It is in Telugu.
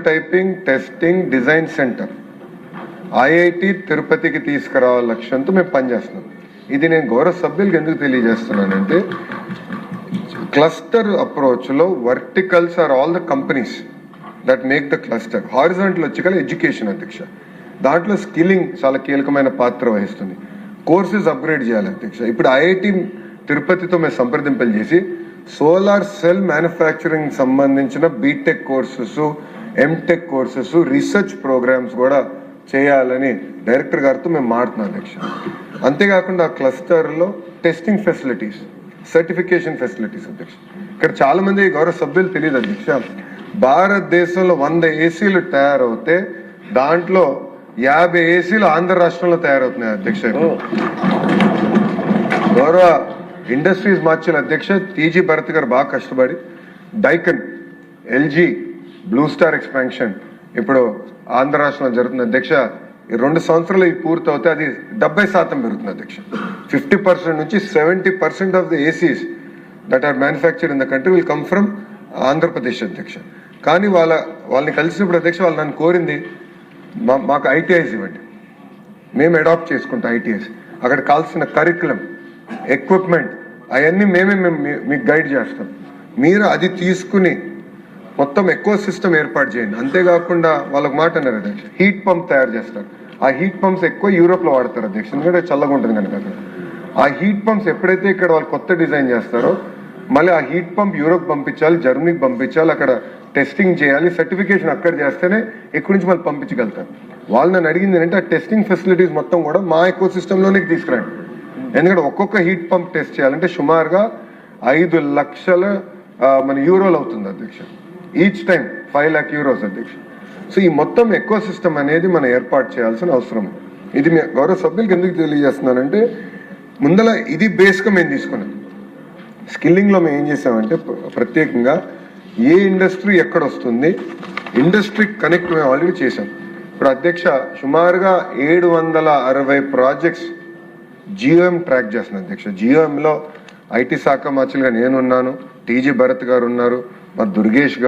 Typing testing design centre IIT తిరుపతికి తీసుకురావాల లక్ష్యంతో మేము పనిచేస్తున్నాం. ఇది నేను గౌరవ సభ్యులకు ఎందుకు తెలియజేస్తున్నానంటే, క్లస్టర్ అప్రోచ్లో verticals are all the companies that make the cluster. Horizontal వచ్చి కదా ఎడ్యుకేషన్ అధ్యక్ష, దాంట్లో స్కిల్లింగ్ చాలా కీలకమైన పాత్ర వహిస్తుంది. కోర్సెస్ అప్గ్రేడ్ చేయాలి అధ్యక్ష. ఇప్పుడు ఐఐటి తిరుపతితో మేము సంప్రదింపులు చేసి సోలార్ సెల్ మ్యానుఫ్యాక్చరింగ్ సంబంధించిన BTech courses, MTech courses, research programmes కూడా చేయాలని డైరెక్టర్ గారితో మేము మాట్లాడుతున్నాం అధ్యక్ష. అంతేకాకుండా క్లస్టర్లో టెస్టింగ్ ఫెసిలిటీస్, సర్టిఫికేషన్ ఫెసిలిటీస్ అధ్యక్ష. ఇక్కడ చాలా మంది గౌరవ సభ్యులు తెలియదు అధ్యక్ష, భారతదేశంలో 100 ఏసీలు తయారవుతే దాంట్లో 50 ఏసీలు ఆంధ్ర రాష్ట్రంలో తయారవుతున్నాయి అధ్యక్ష. గౌరవ ఇండస్ట్రీస్ మార్చిన అధ్యక్ష టీజీ భరత్ గారు బాగా కష్టపడి డైకన్, ఎల్జీ, బ్లూ స్టార్ ఎక్స్పాన్షన్ ఇప్పుడు ఆంధ్ర రాష్ట్రంలో జరుగుతుంది అధ్యక్ష. ఈ 2 సంవత్సరాలు ఇది పూర్తి అవుతే అది 70% పెరుగుతుంది అధ్యక్ష. 50% నుంచి 70% of the ACs that are manufacture in the country will come from Andhra Pradesh అధ్యక్ష. కానీ వాళ్ళని కలిసినప్పుడు అధ్యక్ష వాళ్ళు నన్ను కోరింది, మాకు ఐటీఐస్ ఇవ్వండి, మేము అడాప్ట్ చేసుకుంటాం ఐటీఐస్. అక్కడ కావాల్సిన కరికులం, ఎక్విప్మెంట్ అవన్నీ మేము మీకు గైడ్ చేస్తాం, మీరు అది తీసుకుని మొత్తం ఎకో సిస్టమ్ ఏర్పాటు చేయండి. అంతేకాకుండా వాళ్ళకి మాట అన్నారు అధ్యక్ష, హీట్ పంప్ తయారు చేస్తారు. ఆ హీట్ పంప్స్ ఎక్కువ యూరోప్లో వాడతారు అధ్యక్ష, ఎందుకంటే చల్లగా ఉంటుంది కనుక. ఆ హీట్ పంప్స్ ఎప్పుడైతే ఇక్కడ వాళ్ళు కొత్త డిజైన్ చేస్తారో మళ్ళీ ఆ హీట్ పంప్ యూరోప్ పంపించాలి, జర్మనీకి పంపించాలి, అక్కడ టెస్టింగ్ చేయాలి, సర్టిఫికేషన్ అక్కడ చేస్తేనే ఎక్కడి నుంచి మళ్ళీ పంపించగలుగుతారు. వాళ్ళు నన్ను అడిగింది ఏంటంటే ఆ టెస్టింగ్ ఫెసిలిటీస్ మొత్తం కూడా మా ఎకో సిస్టంలోనే తీసుకురండి. ఎందుకంటే ఒక్కొక్క హీట్ పంప్ టెస్ట్ చేయాలంటే సుమారుగా 5 లక్షల మన యూరోలు అవుతుంది అధ్యక్ష. ఈచ్ టైం 5 lakh euros అధ్యక్ష. సో ఈ మొత్తం ఎకో సిస్టమ్ అనేది మనం ఏర్పాటు చేయాల్సిన అవసరం. ఇది గౌరవ సభ్యులకు ఎందుకు తెలియజేస్తున్నానంటే, ముందల ఇది బేస్గా మేము తీసుకున్నాం. స్కిల్లింగ్లో మేము ఏం చేసామంటే ప్రత్యేకంగా ఏ ఇండస్ట్రీ ఎక్కడ వస్తుంది, ఇండస్ట్రీ కనెక్ట్ మేము ఆల్రెడీ చేసాం. ఇప్పుడు అధ్యక్ష సుమారుగా 760 ప్రాజెక్ట్స్ జియోఎం ట్రాక్ చేస్తున్నాను అధ్యక్ష. జియోఎంలో ఐటీ శాఖ మార్చులుగా నేనున్నాను, టీజీ భరత్ గారు ఉన్నారు, మా దుర్గేష్ గారు